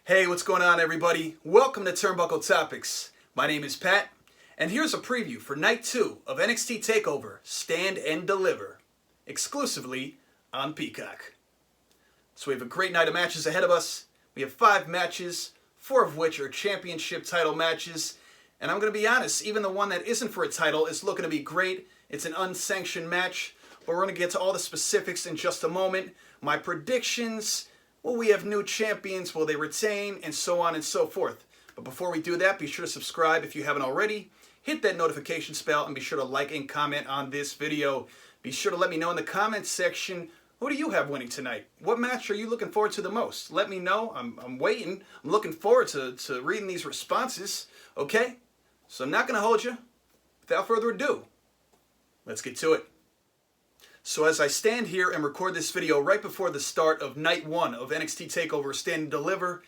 Hey, what's going on, everybody? Welcome to Turnbuckle Topics. My name is Pat, and here's a preview for Night 2 of NXT TakeOver Stand and Deliver, exclusively on Peacock. So we have a great night of matches ahead of us. We have 5 matches, 4 of which are championship title matches. And I'm going to be honest, even the one that isn't for a title is looking to be great. It's an unsanctioned match, but we're going to get to all the specifics in just a moment. My predictions, will we have new champions, will they retain, and so on and so forth. But before we do that, be sure to subscribe if you haven't already. Hit that notification bell and be sure to like and comment on this video. Be sure to let me know in the comments section, who do you have winning tonight? What match are you looking forward to the most? Let me know. I'm waiting. I'm looking forward to reading these responses. Okay? So I'm not going to hold you. Without further ado, let's get to it. So as I stand here and record this video right before the start of Night 1 of NXT TakeOver Stand and Deliver,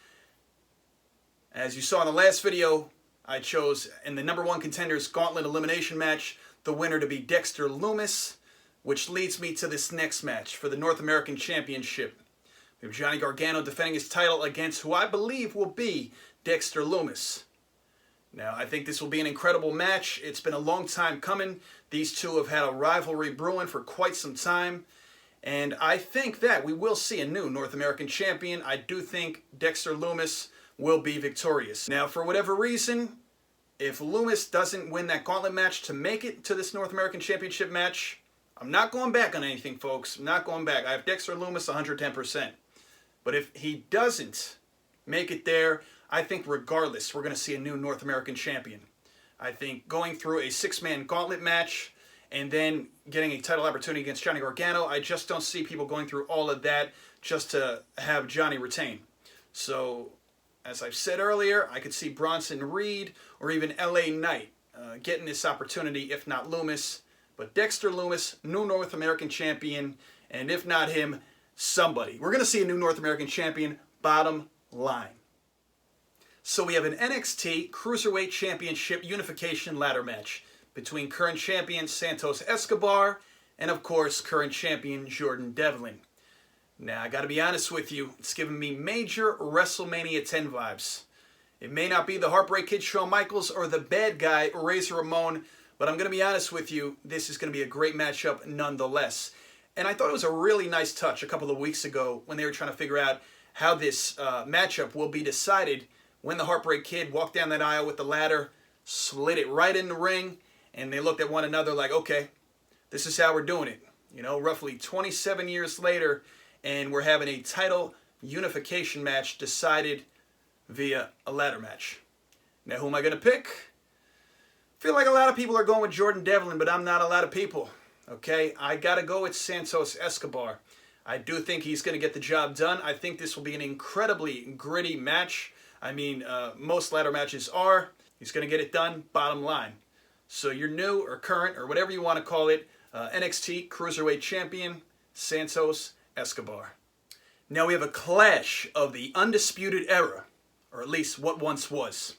as you saw in the last video, I chose in the number 1 contenders gauntlet elimination match, the winner to be Dexter Lumis, which leads me to this next match for the North American Championship. We have Johnny Gargano defending his title against who I believe will be Dexter Lumis. Now, I think this will be an incredible match. It's been a long time coming. These two have had a rivalry brewing for quite some time. And I think that we will see a new North American champion. I do think Dexter Lumis will be victorious. Now, for whatever reason, if Lumis doesn't win that gauntlet match to make it to this North American Championship match, I'm not going back on anything, folks. I'm not going back. I have Dexter Lumis 110%. But if he doesn't make it there, I think regardless, we're going to see a new North American champion. I think going through a 6-man gauntlet match and then getting a title opportunity against Johnny Gargano, I just don't see people going through all of that just to have Johnny retain. So, as I've said earlier, I could see Bronson Reed or even LA Knight getting this opportunity, if not Lumis. But Dexter Lumis, new North American champion, and if not him, somebody. We're going to see a new North American champion, bottom line. So we have an NXT Cruiserweight Championship Unification Ladder match between current champion Santos Escobar and, of course, current champion Jordan Devlin. Now, I got to be honest with you, it's giving me major WrestleMania 10 vibes. It may not be the Heartbreak Kid Shawn Michaels or the bad guy Razor Ramon, but I'm going to be honest with you, this is going to be a great matchup nonetheless. And I thought it was a really nice touch a couple of weeks ago when they were trying to figure out how this matchup will be decided when the Heartbreak Kid walked down that aisle with the ladder, slid it right in the ring, and they looked at one another like, okay, this is how we're doing it. You know, roughly 27 years later, and we're having a title unification match decided via a ladder match. Now, who am I going to pick? I feel like a lot of people are going with Jordan Devlin, but I'm not a lot of people. Okay, I got to go with Santos Escobar. I do think he's going to get the job done. I think this will be an incredibly gritty match. I mean, most ladder matches are. He's going to get it done, bottom line. So your new or current or whatever you want to call it, NXT Cruiserweight Champion, Santos Escobar. Now we have a clash of the Undisputed Era, or at least what once was.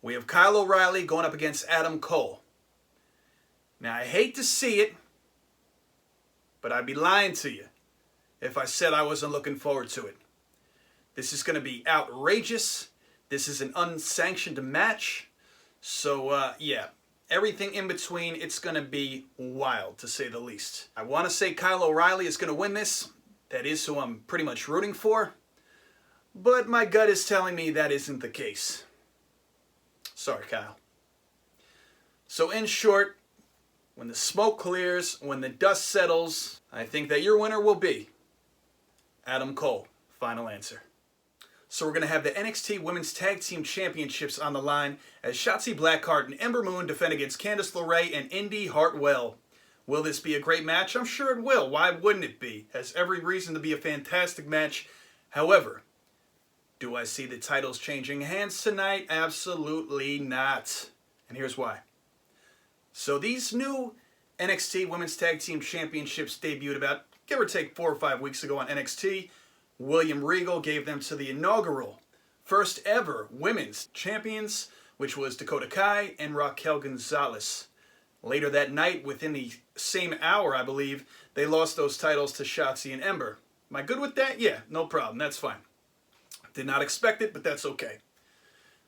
We have Kyle O'Reilly going up against Adam Cole. Now I hate to see it, but I'd be lying to you if I said I wasn't looking forward to it. This is going to be outrageous. This is an unsanctioned match. So, yeah, everything in between, it's going to be wild, to say the least. I want to say Kyle O'Reilly is going to win this. That is who I'm pretty much rooting for. But my gut is telling me that isn't the case. Sorry, Kyle. So, in short, when the smoke clears, when the dust settles, I think that your winner will be Adam Cole. Final answer. So we're going to have the NXT Women's Tag Team Championships on the line as Shotzi Blackheart and Ember Moon defend against Candice LeRae and Indy Hartwell. Will this be a great match? I'm sure it will. Why wouldn't it be? Has every reason to be a fantastic match. However, do I see the titles changing hands tonight? Absolutely not. And here's why. So these new NXT Women's Tag Team Championships debuted about, give or take, 4 or 5 weeks ago on NXT. William Regal gave them to the inaugural first ever women's champions, which was Dakota Kai and Raquel Gonzalez. Later that night, within the same hour, I believe, they lost those titles to Shotzi and Ember. Am I good with that? Yeah, no problem. That's fine. Did not expect it, but that's okay.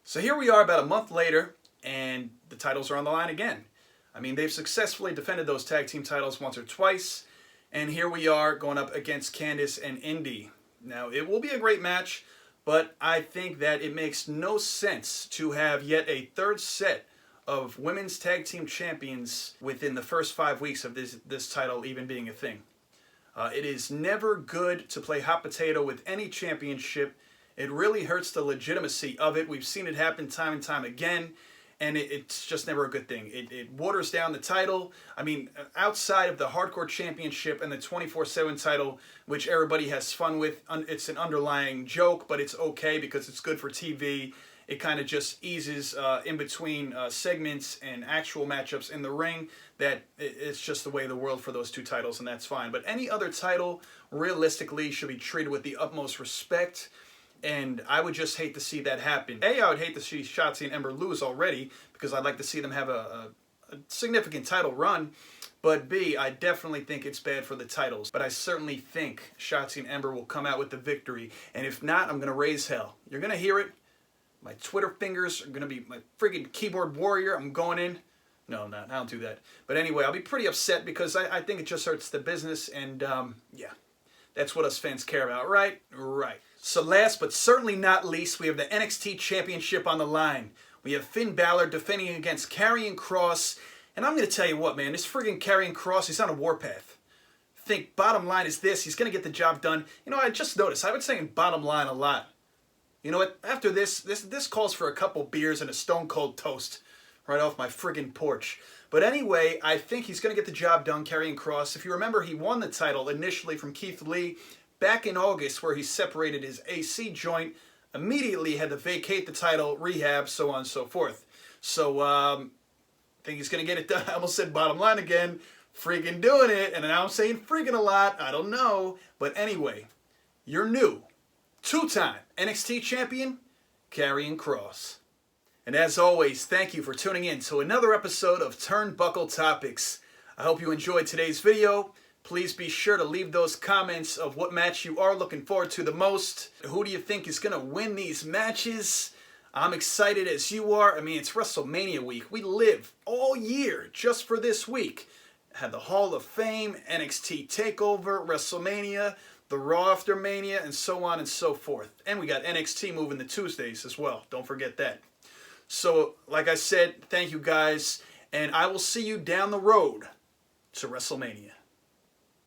So here we are about a month later, and the titles are on the line again. I mean, they've successfully defended those tag team titles once or twice, and here we are going up against Candice and Indy. Now, it will be a great match, but I think that it makes no sense to have yet a third set of women's tag team champions within the first 5 weeks of this title even being a thing. It is never good to play hot potato with any championship. It really hurts the legitimacy of it. We've seen it happen time and time again, and it's just never a good thing. It waters down the title. I mean, outside of the Hardcore Championship and the 24/7 title, which everybody has fun with, it's an underlying joke, but it's okay because it's good for TV. It kind of just eases in between segments and actual matchups in the ring. That it's just the way of the world for those two titles, and that's fine. But any other title, realistically, should be treated with the utmost respect. And I would just hate to see that happen. A, I would hate to see Shotzi and Ember lose already, because I'd like to see them have a significant title run. But B, I definitely think it's bad for the titles. But I certainly think Shotzi and Ember will come out with the victory. And if not, I'm going to raise hell. You're going to hear it. My Twitter fingers are going to be my friggin' keyboard warrior. I'm going in. No, I'm not. I don't do that. But anyway, I'll be pretty upset because I think it just hurts the business. And yeah, that's what us fans care about, right? Right. So last but certainly not least, we have the NXT Championship on the line. We have Finn Balor defending against Karrion Kross. And I'm going to tell you what, man, this friggin' Karrion Kross, he's on a warpath. Think bottom line is this, he's going to get the job done. You know, I just noticed, I've been saying bottom line a lot. You know what, after this calls for a couple beers and a stone cold toast right off my friggin' porch. But anyway, I think he's going to get the job done, Karrion Kross. If you remember, he won the title initially from Keith Lee back in August, where he separated his AC joint, immediately had to vacate the title, rehab, so on and so forth. So, I think he's going to get it done. I almost said bottom line again. Friggin' doing it. And now I'm saying friggin' a lot. I don't know. But anyway, your new two-time NXT champion, Karrion Kross. And as always, thank you for tuning in to another episode of Turnbuckle Topics. I hope you enjoyed today's video. Please be sure to leave those comments of what match you are looking forward to the most. Who do you think is going to win these matches? I'm excited as you are. I mean, it's WrestleMania week. We live all year just for this week. Had the Hall of Fame, NXT TakeOver, WrestleMania, the Raw after Mania, and so on and so forth. And we got NXT moving to Tuesdays as well. Don't forget that. So, like I said, thank you guys. And I will see you down the road to WrestleMania.